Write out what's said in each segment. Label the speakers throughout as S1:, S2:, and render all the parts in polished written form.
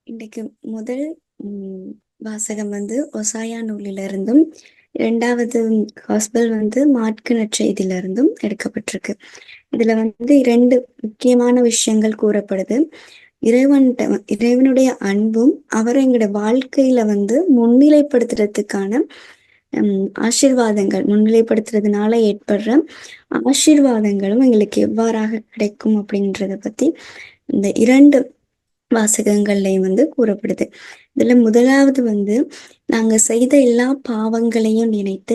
S1: இன்னைக்கு முதல் ம், வாசகம் வந்து ஒசாயா நூலிலிருந்தும், இரண்டாவது காஸ்பல் வந்து மாற்கு நற்செய்தியிலிருந்தும் எடுக்கப்பட்டிருக்கு. இதுல வந்து இரண்டு முக்கியமான விஷயங்கள் கூறப்படுது. இறைவனுடைய அன்பும் அவர் எங்களோட வாழ்க்கையில வந்து முன்னிலைப்படுத்துறதுக்கான ஆசீர்வாதங்கள் முன்னிலைப்படுத்துறதுனால ஏற்படுற ஆசீர்வாதங்களும் எங்களுக்கு எவ்வாறாக கிடைக்கும் அப்படின்றத பத்தி இந்த இரண்டு வாசகங்கள்லையும் வந்து கூறப்படுது. இதுல முதலாவது வந்து நாங்க செய்த எல்லா பாவங்களையும் நினைத்து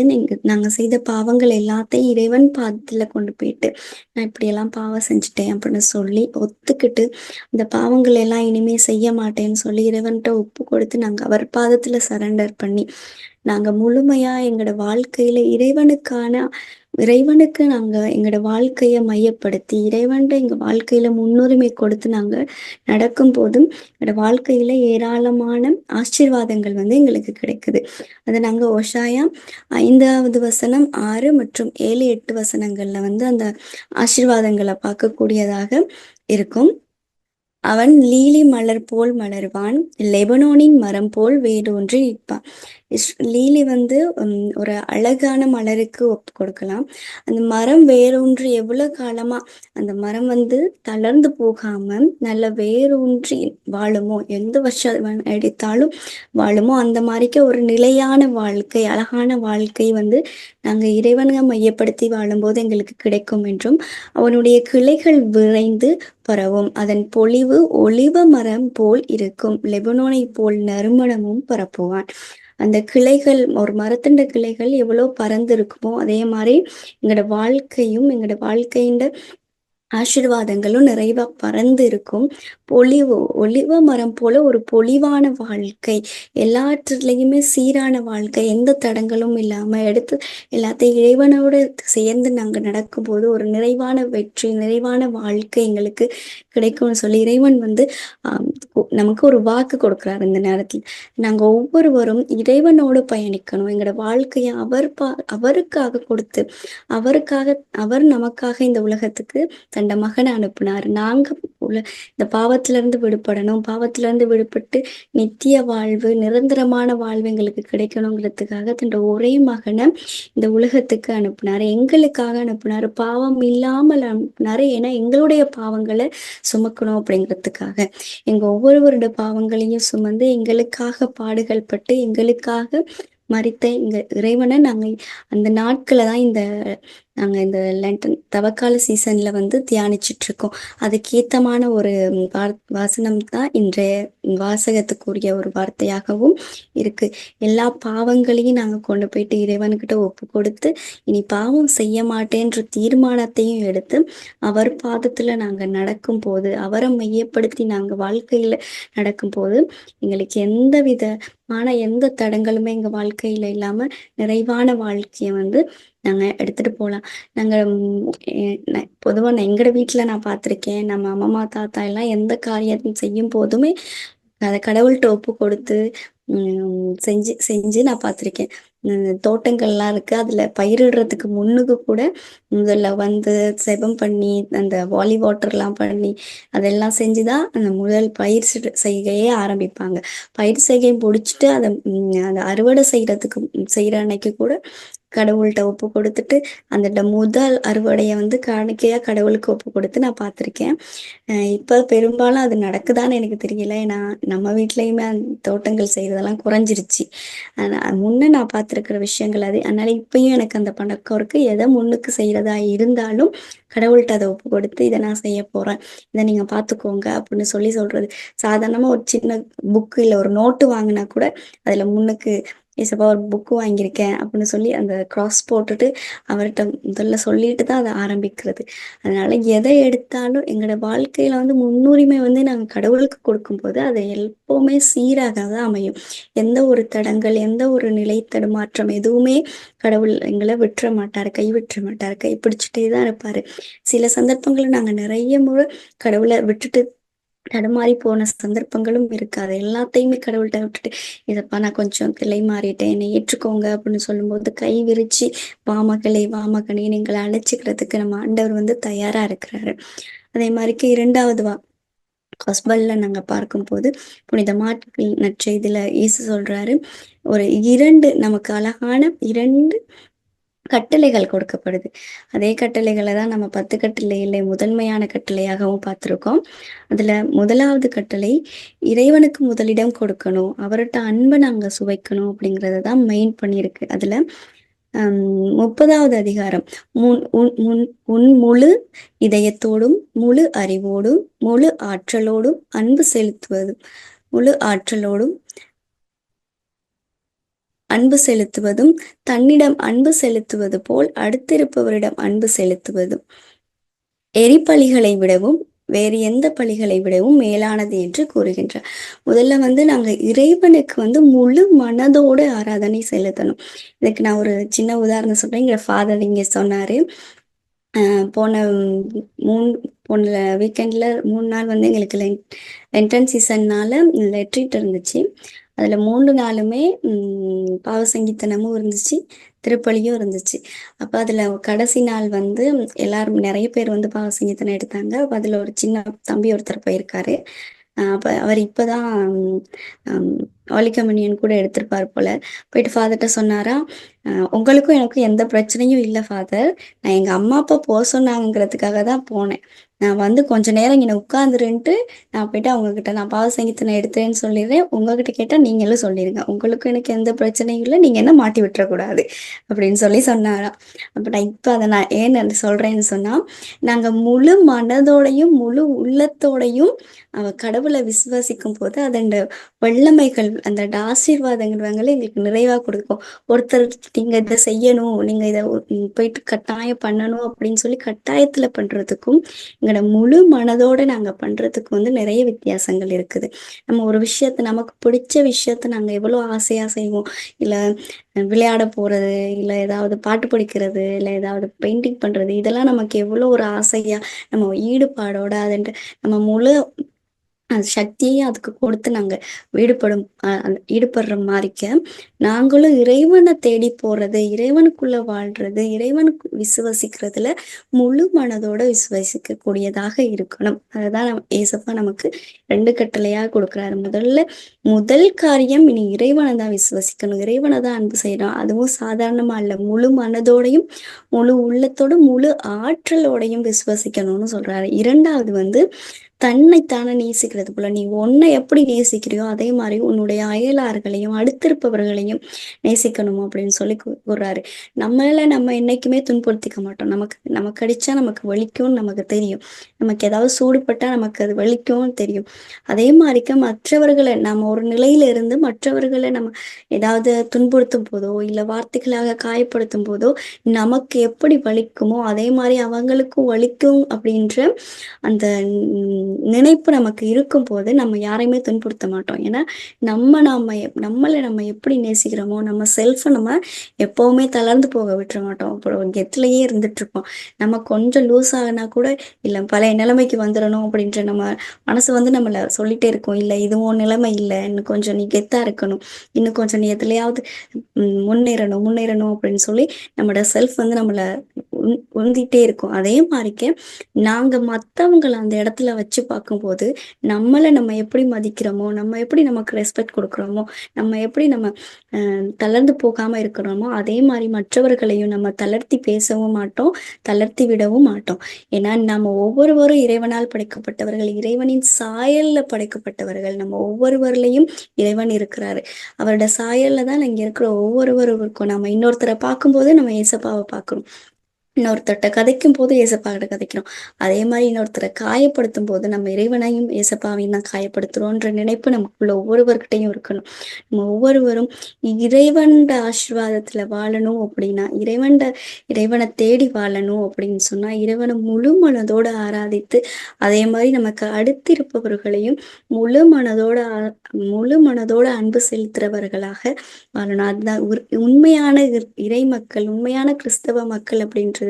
S1: நாங்க செய்த பாவங்கள் எல்லாத்தையும் இறைவன் பாதத்துல கொண்டு போயிட்டு நான் இப்படியெல்லாம் பாவம் செஞ்சுட்டேன் அப்படின்னு சொல்லி ஒத்துக்கிட்டு அந்த பாவங்கள் எல்லாம் இனிமே செய்ய மாட்டேன்னு சொல்லி இறைவன்கிட்ட ஒப்பு கொடுத்து நாங்க அவர் பாதத்துல சரண்டர் பண்ணி நாங்க முழுமையா எங்களோட வாழ்க்கையில இறைவனுக்கு நாங்க எங்களோட வாழ்க்கைய மையப்படுத்தி இறைவன்ட்ட எங்க வாழ்க்கையில முன்னுரிமை கொடுத்து நாங்க நடக்கும் போதும் என்னோட வாழ்க்கையில ஏராளமான ஆசீர்வாதங்கள் வந்து எங்களுக்கு கிடைக்குது. அதை நாங்க ஓஷாயா 5வது வசனம் 6 மற்றும் 7, 8 வசனங்கள்ல வந்து அந்த ஆசீர்வாதங்களை பார்க்கக்கூடியதாக இருக்கும். அவன் லீலி மலர் போல் மலர்வான், லெபனோனின் மரம் போல் வேரூன்றி நிற்பான். லீலி வந்து ஒரு அழகான மலருக்கு ஒப்பு கொடுக்கலாம். அந்த மரம் வேரூன்றி எவ்வளவு காலமா அந்த மரம் வந்து தளர்ந்து போகாம நல்ல வேரூன்றி வாழுமோ, எந்த வருஷம் எடுத்தாலும் வாழுமோ, அந்த மாதிரிக்க ஒரு நிலையான வாழ்க்கை, அழகான வாழ்க்கை வந்து நாங்க இறைவனை மையப்படுத்தி வாழும்போது எங்களுக்கு கிடைக்கும் என்றும், அவனுடைய கிளைகள் விரைந்து பரவும், அதன் பொலிவு ஒலிவ மரம் போல் இருக்கும், லெபனோனை போல் நறுமணமும் பரப்புவான். அந்த கிளைகள் ஒரு மரத்தின் கிளைகள் எவ்வளவு பறந்து இருக்குமோ அதே மாதிரி எங்களோட வாழ்க்கையின் ஆசீர்வாதங்களும் நிறைவா பறந்து இருக்கும். ஒலிவ மரம் போல ஒரு பொலிவான வாழ்க்கை, எல்லாற்றுலயுமே சீரான வாழ்க்கை, எந்த தடங்களும் இல்லாம எடுத்து எல்லாத்தையும் இறைவனோட சேர்ந்து நாங்க நடக்கும்போது ஒரு நிறைவான வெற்றி, நிறைவான வாழ்க்கை எங்களுக்கு கிடைக்கும்னு சொல்லி இறைவன் வந்து நமக்கு ஒரு வாக்கு கொடுக்குறாரு. இந்த நேரத்தில் நாங்க ஒவ்வொருவரும் இறைவனோடு பயணிக்கணும். எங்களோட வாழ்க்கையை அவருக்காக கொடுத்து அவர் நமக்காக இந்த உலகத்துக்கு தண்ட மகனை அனுப்புனார். நாங்க இந்த பாவத்திலிருந்து விடுபடணும், பாவத்திலிருந்து விடுபட்டு நித்திய வாழ்வு, நிரந்தரமான வாழ்வு எங்களுக்கு கிடைக்கணுங்கிறதுக்காக தன்னோட ஒரே மகனை இந்த உலகத்துக்கு அனுப்புனாரு. எங்களுக்காக அனுப்புனாரு, பாவம் இல்லாமல் அனுப்புனாரு. ஏன்னா எங்களுடைய பாவங்களை சுமக்கணும் அப்படிங்கிறதுக்காக. எங்க ஒவ்வொருவருடைய பாவங்களையும் சுமந்து எங்களுக்காக பாடுகள் பட்டு எங்களுக்காக மரித்த எங்க இறைவனை நாங்க அந்த நாட்களை தான் நாங்க இந்த லென்டன் தவக்கால சீசன்ல வந்து தியானிச்சுட்டு இருக்கோம். அதுக்கேத்தமான ஒரு வாசனம் தான் இன்றைய வாசகத்துக்குரிய ஒரு வார்த்தையாகவும் இருக்கு. எல்லா பாவங்களையும் நாங்க கொண்டு போயிட்டு இறைவன்கிட்ட ஒப்பு கொடுத்து இனி பாவம் செய்ய மாட்டேன்ற தீர்மானத்தையும் எடுத்து அவர் பாதத்துல நாங்க நடக்கும் போது, அவரை மையப்படுத்தி நாங்க வாழ்க்கையில நடக்கும் போது எங்களுக்கு எந்த தடங்களுமே எங்க வாழ்க்கையில இல்லாம நிறைவான வாழ்க்கைய வந்து நாங்க எடுத்துட்டு போகலாம். நாங்க பொதுவா எங்கட வீட்டுல நான் பார்த்திருக்கேன். நம்ம அம்மா தாத்தா எல்லாம் எந்த காரியத்தையும் செய்யும் போதுமே அதை கடவுள்கிட்ட ஒப்பு கொடுத்து செஞ்சு செஞ்சு நான் பார்த்திருக்கேன். தோட்டங்கள்லாம் இருக்கு, அதுல பயிரிடுறதுக்கு முன்னுக்கு கூட முதல்ல வந்து செபம் பண்ணி அந்த வாலி வாட்டர்லாம் பண்ணி அதெல்லாம் செஞ்சுதான் அந்த முதல் பயிர் செய்கையே ஆரம்பிப்பாங்க. பயிர் செய்கையை முடிச்சுட்டு அதை அறுவடை செய்யற அன்னைக்கு கூட கடவுள்கிட்ட ஒப்பு கொடுத்துட்டு அந்த முதல் அறுவடையை வந்து காணிக்கையா கடவுளுக்கு ஒப்பு கொடுத்து நான் பார்த்திருக்கேன். இப்ப பெரும்பாலும் அது நடக்குதான்னு எனக்கு தெரியல. ஏன்னா நம்ம வீட்லயுமே அந்த தோட்டங்கள் செய்யறதெல்லாம் குறைஞ்சிருச்சு. முன்ன நான் பார்த்திருக்கிற விஷயங்கள் அது. அதனால இப்பயும் எனக்கு அந்த பழக்கம் இருக்கு. எதை முன்னுக்கு செய்யறதா இருந்தாலும் கடவுள்கிட்ட அதை ஒப்பு கொடுத்து இதை நான் செய்ய போறேன், இதை நீங்க பாத்துக்கோங்க அப்படின்னு சொல்றது. சாதாரணமா ஒரு சின்ன புக்கு இல்ல ஒரு நோட்டு வாங்கினா கூட அதுல முன்னுக்கு ஏசப்பா ஒரு புக்கு வாங்கியிருக்கேன் அப்படின்னு சொல்லி அந்த கிராஸ் போட்டுட்டு அவர்கிட்ட முதல்ல சொல்லிட்டு தான் அதை ஆரம்பிக்கிறது. அதனால எதை எடுத்தாலும் எங்களோட வாழ்க்கையில வந்து முன்னுரிமை வந்து நாங்கள் கடவுளுக்கு கொடுக்கும்போது அது எப்பவுமே சீராக தான் அமையும். எந்த ஒரு தடங்கள், எந்த ஒரு நிலை தடுமாற்றம் எதுவுமே கடவுள் எங்களை விட்டுற மாட்டாரு, கைவிட்டுற மாட்டாரு, கை பிடிச்சிட்டே தான் இருப்பாரு. சில சந்தர்ப்பங்களை நாங்க நிறைய முறை கடவுளை விட்டுட்டு தடுமாறி போன சந்தர்ப்பங்களும் இருக்கு. அது எல்லாத்தையுமே கடவுள்கிட்ட விட்டுட்டு இதப்பா நான் கொஞ்சம் கிளை மாறிட்டேன், என்னை ஏற்றுக்கோங்க அப்படின்னு சொல்லும்போது கை விரிச்சு வா மகளே வா மகனே எங்களை அழைச்சிக்கிறதுக்கு நம்ம ஆண்டவர் வந்து தயாரா இருக்கிறாரு. அதே மாதிரிக்கு இரண்டாவது காஸ்பல்ல நாங்க பார்க்கும்போது, புனித மார்க்கு நற்செய்தியில இயேசு சொல்றாரு, ஒரு 2 நமக்கு அழகான 2 கட்டளைகள் கொடுக்கப்படுது. அதே கட்டளைகள தான் நம்ம 10 கட்டளையிலே முதன்மையான கட்டளையாகவும் பார்த்திருக்கோம். அதுல 1வது கட்டளை, இறைவனுக்கு முதலிடம் கொடுக்கணும். அவர்ட்ட அன்ப நாங்க சுவைக்கணும் அப்படிங்கிறத தான் மெயின் பண்ணியிருக்கு. அதுல 30வது அதிகாரம், முன் உன் முன் உன் முழு இதயத்தோடும், முழு அறிவோடும், முழு ஆற்றலோடும் அன்பு செலுத்துவது முழு ஆற்றலோடும் அன்பு செலுத்துவதும், தன்னிடம் அன்பு செலுத்துவது போல் அடுத்திருப்பவரிடம் அன்பு செலுத்துவதும், எரிபலிகளை விடவும் வேறு எந்த பலிகளை விடவும் மேலானது என்று கூறுகின்றார். முதல்ல நாங்க இறைவனுக்கு முழு மனதோடு ஆராதனை செலுத்தணும். இதுக்கு நான் ஒரு சின்ன உதாரணம் சொல்றேன். எங்க ஃபாதர் இங்க சொன்னாரு. போன 3 போன வீக்கெண்ட்ல 3 நாள் எங்களுக்கு லென்டன் சீசன்னால ரெட்ரீட் இருந்துச்சு. அதுல 3 நாளுமே பாவ சங்கீர்த்தனமும் இருந்துச்சு, திருப்பலியும் இருந்துச்சு. அப்ப அதுல கடைசி நாள் எல்லாரும் நெறைய பேர் பாவ சங்கீர்த்தனம் எடுத்தாங்க. அப்ப அதுல ஒரு சின்ன தம்பி ஒருத்தர் போயிருக்காரு. அப்ப அவர் இப்பதான் ஹோலி கம்யூனியன் கூட எடுத்திருப்பார் போல. போயிட்டு ஃபாதர்ட்ட சொன்னாராம், உங்களுக்கும் எனக்கும் எந்த பிரச்சனையும் இல்ல ஃபாதர். நான் எங்க அம்மா, அப்பா சொன்னாங்கங்கிறதுக்காக தான் போனேன். நான் கொஞ்ச நேரம் இங்கன உட்காந்துருன்ட்டு, நான் போயிட்டு அவங்ககிட்ட நான் பாவ சங்கீர்த்தனம் எடுத்தேன்னு சொல்லிடுறேன். உங்ககிட்ட கேட்டா நீங்களும் சொல்லிருங்க. உங்களுக்கும் எனக்கு எந்த பிரச்சனையும் இல்ல. நீங்க என்ன மாட்டி விட்டுறக்கூடாது அப்படின்னு சொல்லி சொன்னாராம். அப்ப நான் இப்ப அத நான் ஏன் சொல்றேன்னு சொன்னா, நாங்க முழு மனதோடையும், முழு உள்ளத்தோடையும் கடவுளை விசுவாசிக்கும் போது அதோட வல்லமைகள், அந்த ஆசீர்வாதங்கள் எங்களுக்கு நிறைவா கொடுக்கும். ஒருத்தர் நீங்க இதை செய்யணும், நீங்க இதை போயிட்டு கட்டாயம் பண்ணணும் அப்படின்னு சொல்லி கட்டாயத்துல பண்றதுக்கும், எங்களோட முழு மனதோட நாங்க பண்றதுக்கும் நிறைய வித்தியாசங்கள் இருக்குது. நம்ம ஒரு விஷயத்த நமக்கு பிடிச்ச விஷயத்த நாங்க எவ்வளவு ஆசையா செய்வோம். இல்ல விளையாட போறது, இல்ல ஏதாவது பாட்டு படிக்கிறது, இல்ல ஏதாவது பெயிண்டிங் பண்றது, இதெல்லாம் நமக்கு எவ்வளவு ஒரு ஆசையா நம்ம ஈடுபாடோட அதுன்ற நம்ம முழு சக்தியையும் அதுக்கு கொடுத்து நாங்க ஈடுபடுற மாதிரிக்க நாங்களும் இறைவனை தேடி போறது, இறைவனுக்குள்ள வாழ்றது, இறைவனுக்கு விசுவசிக்கிறதுல முழு மனதோட விசுவசிக்க கூடியதாக இருக்கணும். அதுதான் ஏசப்பா நமக்கு 2 கட்டளையா கொடுக்குறாரு. முதல் காரியம், இனி இறைவனை தான் விசுவசிக்கணும், இறைவனை தான் அன்பு செய்யணும். அதுவும் சாதாரணமா இல்ல, முழு மனதோடையும் முழு உள்ளத்தோடும் முழு ஆற்றலோடையும் விசுவசிக்கணும்னு சொல்றாரு. 2வது தன்னைத்தானே நேசிக்கிறது போல, நீ உன்னை எப்படி நேசிக்கிறியோ அதே மாதிரி உன்னுடைய அயலார்களையும் அடுத்திருப்பவர்களையும் நேசிக்கணும் அப்படின்னு சொல்லி கூறுறாரு. நம்ம என்னைக்குமே துன்புறுத்திக்க மாட்டோம். நமக்கு அடிச்சா நமக்கு வலிக்கும்னு நமக்கு தெரியும். நமக்கு ஏதாவது சூடுபட்டா நமக்கு அது வலிக்கும்னு தெரியும். அதே மாதிரிக்க மற்றவர்களை நம்ம ஒரு நிலையில இருந்து மற்றவர்களை நம்ம ஏதாவது துன்புறுத்தும் போதோ இல்ல வார்த்தைகளாக காயப்படுத்தும் போதோ நமக்கு எப்படி வலிக்குமோ அதே மாதிரி அவங்களுக்கும் வலிக்கும் அப்படின்ற அந்த நினைப்பு நமக்கு இருக்கும் போது நம்ம யாரையுமே துன்புறுத்த மாட்டோம். ஏன்னா நம்மளை நம்ம எப்படி நேசிக்கிறோமோ, நம்ம செல்ஃபை நம்ம எப்பவுமே தளர்ந்து போக விட்டுற மாட்டோம். அப்புறம் கெத்துலயே இருந்துட்டு இருப்போம். நம்ம கொஞ்சம் லூஸ் ஆகினா கூட இல்லை பழைய நிலைமைக்கு வந்துடணும் அப்படின்ற நம்ம மனசு நம்மளை சொல்லிட்டே இருக்கும். இல்லை இதுவும் நிலைமை இல்லை, இன்னும் கொஞ்சம் நீ கெத்தா இருக்கணும், இன்னும் கொஞ்சம் நீ எதுலையாவது முன்னேறணும் அப்படின்னு சொல்லி நம்மளோட செல்ஃப் நம்மளை உந்திட்டே இருக்கும். அதே மாதிரிக்க நாங்க மத்தவங்களை அந்த இடத்துல வச்சு பார்க்கும்போது நம்ம எப்படி மதிக்கிறோமோ, நம்ம எப்படி நமக்கு ரெஸ்பெக்ட் கொடுக்குறோமோ, நம்ம எப்படி நம்ம தளர்ந்து போகாம இருக்கிறோமோ அதே மாதிரி மற்றவர்களையும் நம்ம தளர்த்தி பேசவும் மாட்டோம், தளர்த்தி விடவும் மாட்டோம். ஏன்னா நம்ம ஒவ்வொருவரும் இறைவனால் படைக்கப்பட்டவர்கள், இறைவனின் சாயல்ல படைக்கப்பட்டவர்கள். நம்ம ஒவ்வொருவர்லையும் இறைவன் இருக்கிறாரு. அவரோட சாயல்ல தான் இங்க இருக்கிற ஒவ்வொருவரும் இருக்கும். நம்ம இன்னொருத்தரை பார்க்கும்போது நம்ம ஏசப்பாவை பார்க்கிறோம், இன்னொருத்தட்ட கதைக்கும் போது ஏசப்பாகிட்ட கதைக்கிறோம். அதே மாதிரி இன்னொருத்தரை காயப்படுத்தும் போது நம்ம இறைவனையும் ஏசப்பாவையும் தான் காயப்படுத்துறோன்ற நினைப்பு நமக்குள்ள ஒவ்வொருவர்கிட்டையும் இருக்கணும். நம்ம ஒவ்வொருவரும் இறைவன்ட ஆசீர்வாதத்துல வாழணும் அப்படின்னா, இறைவனை தேடி வாழணும் அப்படின்னு சொன்னா, இறைவனை முழு மனதோட ஆராதித்து அதே மாதிரி நமக்கு அடுத்திருப்பவர்களையும் முழு மனதோட அன்பு செலுத்துறவர்களாக வாழணும். அதுதான் உண்மையான இறை மக்கள், உண்மையான கிறிஸ்தவ மக்கள் அப்படின்றதுக்கு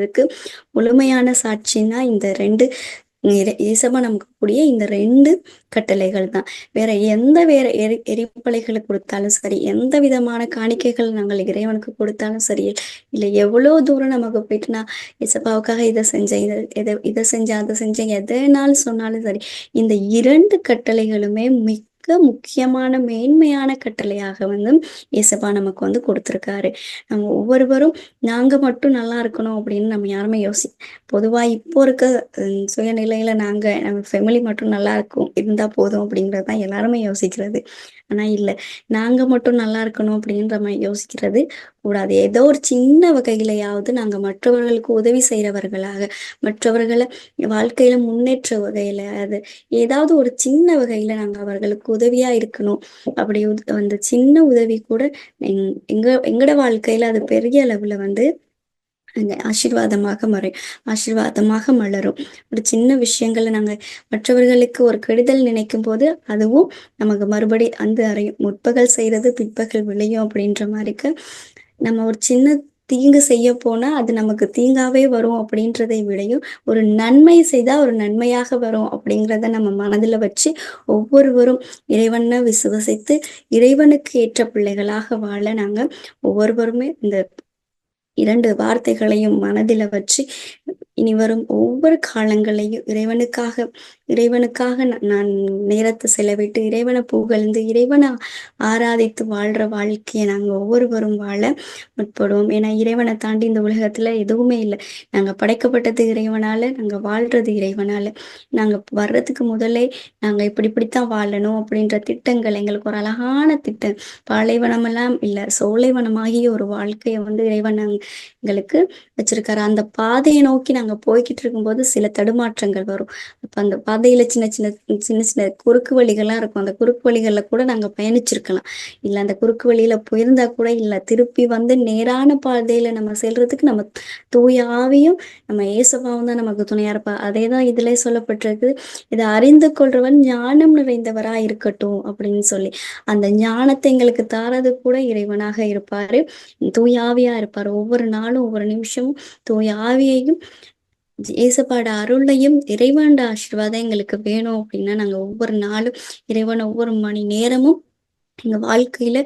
S1: முழுமையான சாட்சின்னா இந்த 2 ஏசப்பா நமக்கு கூடிய இந்த 2 கட்டளைகள் தான். வேற எரிப்பலைகளை கொடுத்தாலும் சரி, எந்த விதமான காணிக்கைகள் நாங்கள் இறைவனுக்கு கொடுத்தாலும் சரி, இல்ல எவ்வளோ தூரம் நமக்கு போயிட்டு நான் ஏசப்பாவுக்காக இதை செஞ்சேன், இதை செஞ்சேன், அதை செஞ்சேன், எதனாலும் சொன்னாலும் சரி, இந்த 2 கட்டளைகளுமே மிக முக்கியமான மேன்மையான கட்டளையாக வந்து ஏசப்பா நமக்கு வந்து கொடுத்திருக்காரு. நம்ம ஒவ்வொருவரும் நாங்க மட்டும் நல்லா இருக்கணும் அப்படின்னு நம்ம யாருமே பொதுவா இப்போ இருக்க சுயநிலையில நம்ம ஃபேமிலி மட்டும் நல்லா இருக்கும் இருந்தா போதும் அப்படின்றது தான் எல்லாருமே யோசிக்கிறது. ஆனா இல்ல, நாங்க மட்டும் நல்லா இருக்கணும் அப்படின்ற மாதிரி யோசிக்கிறது கூடாது. ஏதோ ஒரு சின்ன வகையிலையாவது நாங்க மற்றவர்களுக்கு உதவி செய்யறவர்களாக, மற்றவர்களை வாழ்க்கையில முன்னேற்ற வகையில, அது ஏதாவது ஒரு சின்ன வகையில நாங்க அவர்களுக்கு உதவியா இருக்கணும். அப்படி அந்த சின்ன உதவி கூட எங்கட வாழ்க்கையில அது பெரிய அளவுல வந்து அங்க ஆசீர்வாதமாக மலரும். ஒரு சின்ன விஷயங்களை நாங்க மற்றவர்களுக்கு ஒரு கெடுதல் நினைக்கும் போது அதுவும் நமக்கு மறுபடி அந்த அறையும். முற்பகல் செய்யறது பிற்பகல் விளையும் அப்படின்ற மாதிரிக்கு நம்ம ஒரு சின்ன தீங்கு செய்ய போனா அது நமக்கு தீங்காவே வரும் அப்படின்றதை விடையும், ஒரு நன்மை செய்தா ஒரு நன்மையாக வரும் அப்படிங்கிறத நம்ம மனதுல வச்சு ஒவ்வொருவரும் இறைவனை விசுவசித்து இறைவனுக்கு ஏற்ற பிள்ளைகளாக வாழ நாங்க ஒவ்வொருவருமே இந்த 2 வார்த்தைகளையும் மனதில வச்சு இனி வரும் ஒவ்வொரு காலங்களையும் இறைவனுக்காக நான் நேரத்தை செலவிட்டு இறைவனை புகழ்ந்து இறைவனை ஆராதித்து வாழ்ற வாழ்க்கையை நாங்க ஒவ்வொருவரும் வாழ முற்படுவோம். ஏன்னா இறைவனை தாண்டி இந்த உலகத்துல எதுவுமே இல்லை. நாங்க படைக்கப்பட்டது இறைவனால, நாங்க வாழ்றது இறைவனால. நாங்க வர்றதுக்கு முதலே நாங்க இப்படித்தான் வாழணும் அப்படின்ற திட்டங்கள் எங்களுக்கு ஒரு அழகான திட்டம். பாலைவனமெல்லாம் இல்ல, சோலைவனமாகிய ஒரு வாழ்க்கையை வந்து இறைவன் எங்களுக்கு வச்சிருக்காரு. அந்த பாதையை நோக்கி நாங்க போய்கிட்டு இருக்கும்போது சில தடுமாற்றங்கள் வரும். அப்ப அந்த பாதையில சின்ன சின்ன சின்ன சின்ன குறுக்கு வழிகள்லாம் இருக்கும். அந்த குறுக்கு வழிகள்ல கூட நாங்க பயணிச்சிருக்கலாம். இல்ல அந்த குறுக்கு வழியில போயிருந்தா கூட இல்ல, திருப்பி வந்து நேரான பாதையில நம்ம செல்றதுக்கு நம்ம தூய ஆவியும் நம்ம இயேசுவாவும் தான் நமக்கு துணையா இருப்பா. அதேதான் இதுல சொல்லப்பட்டிருக்கு, இதை அறிந்து கொள்றவன் ஞானம் நிறைந்தவரா இருக்கட்டும் அப்படின்னு சொல்லி. அந்த ஞானத்தை எங்களுக்கு தாரது கூட இறைவனாக இருப்பாரு, தூய ஆவியா இருப்பாரு. ஒவ்வொரு நாளும் ஒவ்வொரு நிமிஷமும் தூய ஆவியையும் ஏசப்பாட அருளையும் இறைவனோட ஆசீர்வாதம் எங்களுக்கு வேணும் அப்படின்னா நாங்க ஒவ்வொரு நாளும் இறைவன் ஒவ்வொரு மணி நேரமும் எங்க வாழ்க்கையில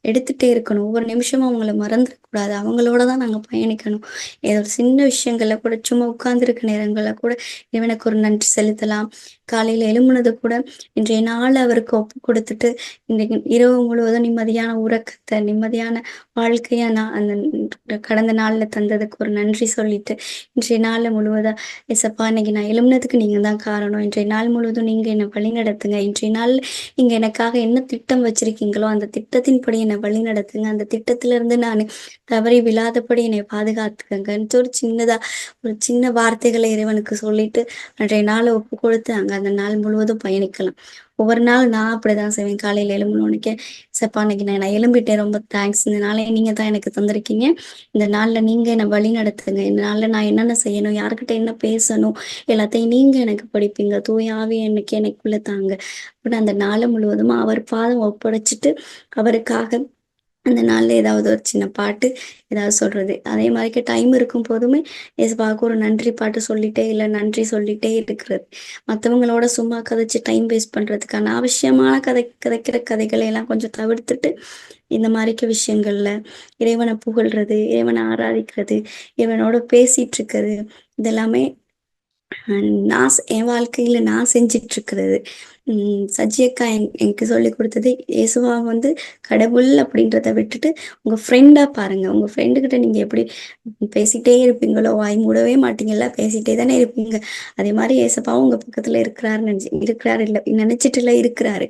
S1: எடுத்துட்டே இருக்கணும். ஒவ்வொரு நிமிஷமும் அவங்கள மறந்துடக்கூடாது. அவங்களோட தான் நாங்க பயணிக்கணும். ஏதோ ஒரு சின்ன விஷயங்கள்ல கூட சும்மா உட்கார்ந்துருக்க நேரங்கள்ல கூட இறைவனுக்கு ஒரு நன்றி செலுத்தலாம். காலையில எழும்புனது கூட இன்றைய நாள் அவருக்கு ஒப்பு கொடுத்துட்டு இன்றைக்கு இரவு முழுவதும் நிம்மதியான உறக்கத்தை, நிம்மதியான வாழ்க்கைய நான் அந்த கடந்த நாள்ல தந்ததுக்கு ஒரு நன்றி சொல்லிட்டு இன்றைய நாள்ல முழுவதும் எசப்பா இன்னைக்கு நான் எழும்புனதுக்கு நீங்க தான் காரணம். இன்றைய நாள் முழுவதும் நீங்க என்னை வழி நடத்துங்க. இன்றைய நாள் நீங்க எனக்காக என்ன திட்டம் வச்சிருக்கீங்களோ அந்த திட்டத்தின்படி என்னை வழி நடத்துங்க. அந்த திட்டத்துல இருந்து நான் தவறி விழாதபடி என்னை பாதுகாத்துக்கங்கன்ட்டு ஒரு சின்ன வார்த்தைகளை இறைவனுக்கு சொல்லிட்டு அன்றைய நாளை ஒப்பு கொடுத்து அங்க அந்த நாள் முழுவதும் பயணிக்கலாம். ஒவ்வொரு நாள் நான் அப்படிதான் செய்வேன். காலையில எழும்பணுன்னே சப்பா இன்னைக்கு நான் எழும்பிட்டேன், ரொம்ப தேங்க்ஸ், இந்த நாளை நீங்க தான் எனக்கு தந்திருக்கீங்க, இந்த நாள்ல நீங்க என்னை வழி நடத்துங்க, இந்த நாள்ல நான் என்னென்ன செய்யணும், யாருக்கிட்ட என்ன பேசணும், எல்லாத்தையும் நீங்க எனக்கு படிப்பீங்க, தூய ஆவி எனக்குள்ள தாங்க அப்படின்னு அந்த நாள் முழுவதுமா அவர் பாதம் ஒப்படைச்சிட்டு அவருக்காக அந்த நாள்ல ஏதாவது ஒரு சின்ன பாட்டு ஏதாவது சொல்றது. அதே மாதிரிக்கு டைம் இருக்கும் போதுமே ஏசப்பாவுக்கு ஒரு நன்றி பாட்டு சொல்லிட்டே இல்லை, நன்றி சொல்லிட்டே இருக்கிறது. மற்றவங்களோட சும்மா கதைச்சு டைம் வேஸ்ட் பண்றதுக்கான அவசியமான கதைக்கிற கதைகளை எல்லாம் கொஞ்சம் தவிர்த்துட்டு இந்த மாதிரிக்க விஷயங்கள்ல இறைவனை புகழ்றது, இறைவனை ஆராதிக்கிறது, இறைவனோட பேசிட்டு இருக்கிறது, இதெல்லாமே என் வாழ்க்கையில நான் செஞ்சிட்டு இருக்கிறது. சஜியக்கா எனக்கு சொல்லி கொடுத்தது, இயேசுவா வந்து கடவுள் அப்படின்றத விட்டுட்டு உங்க ஃப்ரெண்டா பாருங்க. உங்க ஃப்ரெண்டு கிட்ட நீங்க எப்படி பேசிட்டே இருப்பீங்களோ, வாய் மூடவே மாட்டீங்கல்ல, பேசிட்டே தானே இருப்பீங்க. அதே மாதிரி ஏசப்பாவும் உங்க பக்கத்துல இருக்கிறாரு இல்ல நினைச்சிட்டுல இருக்கிறாரு.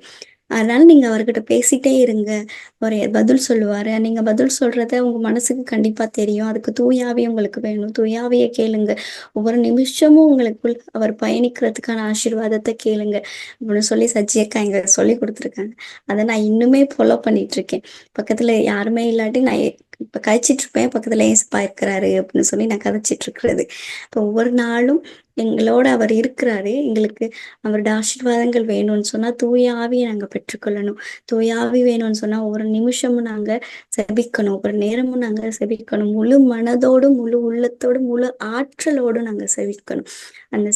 S1: அதனால நீங்க அவர்கிட்ட பேசிட்டே இருங்க. அவர் பதில் சொல்லுவாரு. நீங்க பதில் சொல்றத உங்க மனசுக்கு கண்டிப்பா தெரியும். அதுக்கு தூயாவே உங்களுக்கு வேணும். தூயாவையே கேளுங்க. ஒவ்வொரு நிமிஷமும் உங்களுக்குள் அவர் பயணிக்கிறதுக்கான ஆசீர்வாதத்தை கேளுங்க அப்படின்னு சொல்லி சஜியக்கா எங்க சொல்லி கொடுத்துருக்காங்க. அதை நான் இன்னுமே ஃபாலோ பண்ணிட்டு இருக்கேன். பக்கத்துல யாருமே இல்லாட்டி நான் இப்ப கழிச்சிட்டு இருப்பேன், பக்கத்துல ஏசப்பா இருக்கிறாரு அப்படின்னு சொல்லி நான் கதைச்சிட்டு இருக்கிறது. இப்போ ஒவ்வொரு நாளும் எங்களோட அவர் இருக்கிறாரு. எங்களுக்கு அவருடைய ஆசீர்வாதங்கள் வேணும்னு சொன்னா, தூய ஆவிய நாங்க பெற்றுக்கொள்ளணும். தூய ஆவி வேணும்னு சொன்னா, ஒவ்வொரு நிமிஷமும் நாங்க செபிக்கணும். ஒவ்வொரு நேரமும் நாங்க செபிக்கணும். முழு மனதோடும், முழு உள்ளத்தோடும், முழு ஆற்றலோடும் நாங்க செபிக்கணும். அந்த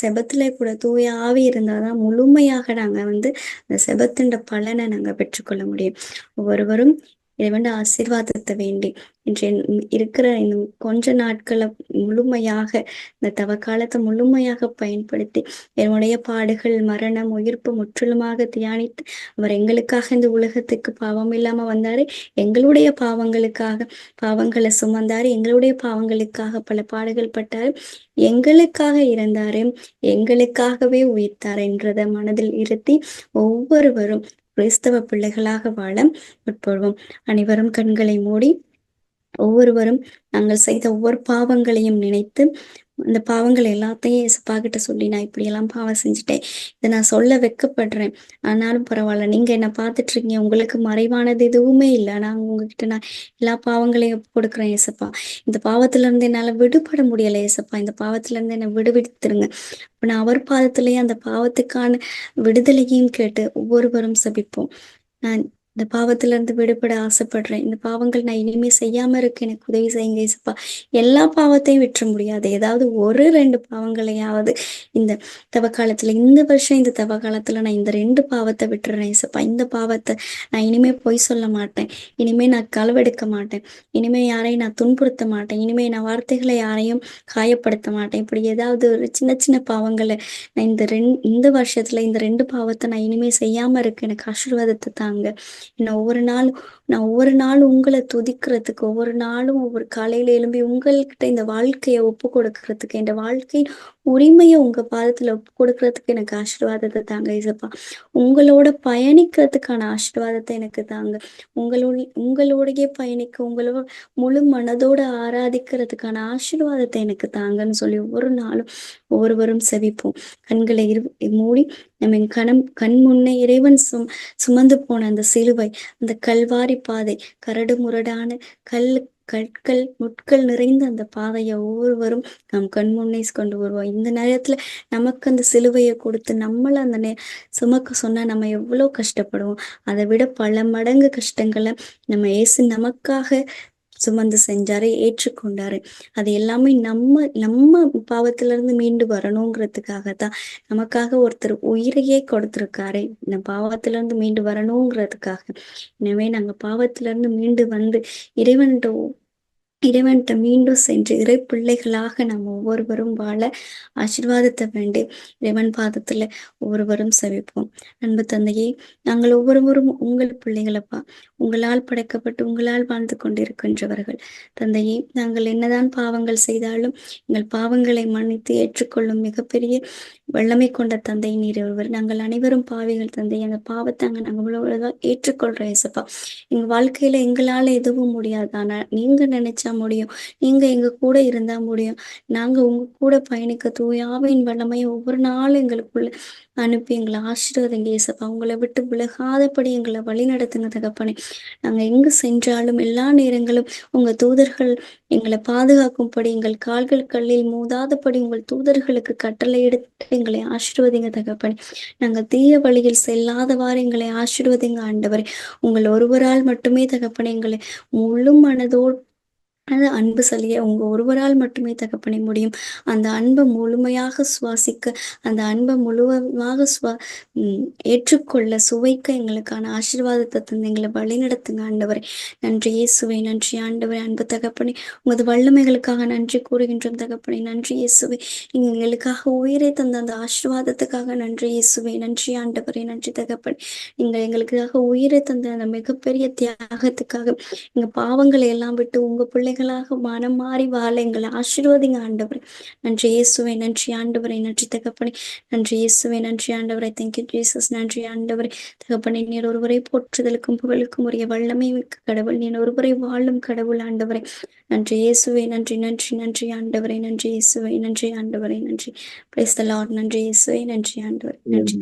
S1: செபத்திலே கூட தூய ஆவி இருந்தா தான் முழுமையாக நாங்க வந்து அந்த செபத்தின் பலனை நாங்க பெற்றுக்கொள்ள முடியும். ஒவ்வொருவரும் இறைவன் ஆசீர்வாதத்தை வேண்டி இன்று இருக்கிற இந்த கொஞ்ச நாட்களை முழுமையாக இந்த தவக்காலத்தை முழுமையாக பயன்படுத்தி என்னுடைய பாடுகள் மரணம் உயிர்ப்பு முற்றிலுமாக தியானித்து அவர் எங்களுக்காக இந்த உலகத்துக்கு பாவம் இல்லாம வந்தாரு. எங்களுடைய பாவங்களை சுமந்தாரு. எங்களுடைய பாவங்களுக்காக பல பாடுகள் பட்டாரு. எங்களுக்காக இறந்தாரு. எங்களுக்காகவே உயிர்த்தார் என்றதை மனதில் இருத்தி ஒவ்வொருவரும் கிறிஸ்தவ பிள்ளைகளாக வாழ முற்படுவோம். அனைவரும் கண்களை மூடி ஒவ்வொருவரும் நாங்கள் செய்த ஒவ்வொரு பாவங்களையும் நினைத்து அந்த பாவங்கள் எல்லாத்தையும் ஏசப்பா கிட்ட சொல்லி, நான் இப்படியெல்லாம் பாவம் செஞ்சுட்டேன், இதை நான் சொல்ல வெட்கப்படுறேன், ஆனாலும் பரவாயில்ல, நீங்க என்னை பார்த்துட்டு இருக்கீங்க, உங்களுக்கு மறைவானது எதுவுமே இல்லை, நான் உங்ககிட்ட நான் எல்லா பாவங்களையும் கொடுக்குறேன் ஏசப்பா. இந்த பாவத்துல இருந்து என்னால விடுபட முடியலை ஏசப்பா, இந்த பாவத்துல இருந்து என்னை விடுவித்துருங்க. இப்ப நான் அவர் பாதத்திலேயே அந்த பாவத்துக்கான விடுதலையும் கேட்டு ஒவ்வொருவரும் சபிப்போம். நான் இந்த பாவத்துல இருந்து விடுபட ஆசைப்படுறேன். இந்த பாவங்கள் நான் இனிமே செய்யாம இருக்க எனக்கு உதவி செய்யுங்க ஏசப்பா. எல்லா பாவத்தையும் விட்டுற முடியாது. ஏதாவது ஒரு 2 பாவங்களையாவது இந்த தவக்காலத்துல, இந்த வருஷம் இந்த தவக்காலத்துல நான் இந்த 2 பாவத்தை விட்டுறேன் ஏசப்பா. இந்த பாவத்தை நான் இனிமே பொய் சொல்ல மாட்டேன். இனிமே நான் களவெடுக்க மாட்டேன். இனிமே யாரையும் நான் துன்புறுத்த மாட்டேன். இனிமே நான் வார்த்தைகளை யாரையும் காயப்படுத்த மாட்டேன். இப்படி ஏதாவது ஒரு சின்ன சின்ன பாவங்களை நான் இந்த வருஷத்துல இந்த 2 பாவத்தை நான் இனிமே செய்யாம இருக்க எனக்கு ஆசீர்வாதத்தை தாங்க. நான் ஒவ்வொரு நாளும் உங்களை துதிக்கிறதுக்கு, ஒவ்வொரு நாளும் ஒவ்வொரு காலையில எழும்பி உங்கள்கிட்ட இந்த வாழ்க்கையை ஒப்பு கொடுக்கறதுக்கு, இந்த வாழ்க்கையின் உரிமையை உங்க பாதத்துல ஒப்பு கொடுக்கறதுக்கு எனக்கு ஆசீர்வாதத்தை தாங்க ஏசப்பா. உங்களோட பயணிக்கிறதுக்கான ஆசீர்வாதத்தை எனக்கு தாங்க. உங்களோடையே பயணிக்க, உங்களோட முழு மனதோட ஆராதிக்கிறதுக்கான ஆசீர்வாதத்தை எனக்கு தாங்கன்னு சொல்லி ஒவ்வொரு நாளும் ஒவ்வொருவரும் செவிப்போம். கண்களை மூடி நம்ம கண் முன்னே இறைவன் சுமந்து போன அந்த சிலுவை, அந்த கல்வாரி பாதை, கரடு முரடான கற்கள் முட்கள் நிறைந்த அந்த பாதையை ஒவ்வொருவரும் நம் கண் முன்னே கொண்டு வருவோம். இந்த நேரத்துல நமக்கு அந்த சிலுவையை கொடுத்து நம்மள அந்த சுமக்க சொன்னா நம்ம எவ்வளவு கஷ்டப்படுவோம். அதை விட பல மடங்கு கஷ்டங்களை நம்ம இயேசு நமக்காக சுமந்து செஞ்சாரு, ஏற்றுக்கொண்டாரு. அது எல்லாமே நம்ம பாவத்துல இருந்து மீண்டு வரணுங்கிறதுக்காகத்தான். நமக்காக ஒருத்தர் உயிரையே கொடுத்திருக்காரு, இந்த பாவத்துல இருந்து மீண்டு வரணுங்கிறதுக்காக. எனவே நாங்க பாவத்துல இருந்து மீண்டு வந்து இறைவன்கிட்ட மீண்டும் சென்று இறை பிள்ளைகளாக நாம் ஒவ்வொருவரும் வாழ ஆசீர்வாதத்தை வேண்டி இறைவன் பாதத்துல ஒவ்வொருவரும் செவிப்போம். அன்பு தந்தையே, நாங்கள் ஒவ்வொருவரும் உங்கள் பிள்ளைகளப்பா, உங்களால் படைக்கப்பட்டு உங்களால் வாழ்ந்து கொண்டிருக்கின்றவர்கள். தந்தையே, நாங்கள் என்னதான் பாவங்கள் செய்தாலும் எங்கள் பாவங்களை மன்னித்து ஏற்றுக்கொள்ளும் மிகப்பெரிய வல்லமை கொண்ட தந்தை நீர் ஒருவர். நாங்கள் அனைவரும் பாவிகள் தந்தை. அந்த பாவத்தை நாங்கள் ஏற்றுக்கொள்றோம் ஏசப்பா. எங்க வாழ்க்கையில எங்களால எதுவும் முடியாது, ஆனா நீங்க நினைச்சா முடியும். நீங்க எங்க கூட இருந்தா முடியும். நாங்க உங்க கூட பயணிக்க தூயாவின் வல்லமையை ஒவ்வொரு நாளும் எங்களுக்குள்ள அனுப்பி எங்களை ஆசீர்வாதங்க ஏசப்பா. உங்களை விட்டு விலகாதபடி எங்களை வழி நடத்துங்க தகப்பனே. நாங்க எங்கு சென்றாலும் எல்லா நேரங்களும் உங்க தூதர்கள் எங்களை பாதுகாக்கும்படி, எங்கள் கால்கள் கல்லில் மோதாதபடி உங்கள் தூதர்களுக்கு கட்டளை எடுத்து எங்களை ஆசீர்வதிங்க தகப்பனே. நாங்கள் தீய வழியில் செல்லாதவாறு எங்களை ஆசீர்வதிங்க ஆண்டவரே. உங்கள் ஒருவரால் மட்டுமே தகப்பனே எங்களை முழு மனதோடு அன்பு செலுத்த உங்க ஒருவரால் மட்டுமே தகப்பனே முடியும். அந்த அன்பை முழுமையாக சுவாசிக்க, அந்த அன்பை முழுவதுமாக ஏற்றுக்கொள்ள, சுவைக்க எங்களுக்கான ஆசீர்வாதத்தை தந்து எங்களை வழி நடத்துங்க ஆண்டவரே. நன்றி இயேசுவே, நன்றி ஆண்டவரே. அன்பு தகப்பனே, உமது வல்லமைகளுக்காக நன்றி கூறுகின்றோம் தகப்பனே. நன்றி இயேசுவே, நீங்க எங்களுக்காக உயிரை தந்த அந்த ஆசீர்வாதத்துக்காக நன்றி இயேசுவே. நன்றி ஆண்டவரே, நன்றி தகப்பனே. நீங்கள் எங்களுக்காக உயிரை தந்த அந்த மிகப்பெரிய தியாகத்துக்காக, எங்க பாவங்களை எல்லாம் விட்டு உங்க பிள்ளைகளாக மனம் மாறி வாழ எங்களை ஆசீர்வதிங்க ஆண்டவரே. நன்றி இயேசுவே, நன்றி ஆண்டவரே, நன்றி தகப்பனே. நன்றி இயேசுவே, நன்றி ஆண்டவரே. Thank you Jesus. நன்றி ஆண்டவரே. தகப்பனே, நீர் ஒருவரை போற்றுதலுக்கும் புகழுக்கும் உரிய வல்லமை மிக்க கடவுள். நீர் ஒருவரை வாழும் கடவுள் ஆண்டவரே. நன்றி இயேசுவே, நன்றி நன்றி நன்றி ஆண்டவரே. நன்றி இயேசுவே, நன்றி ஆண்டவரே. நன்றி. Praise the Lord. நன்றி இயேசுவே, நன்றி ஆண்டவரே. நன்றி.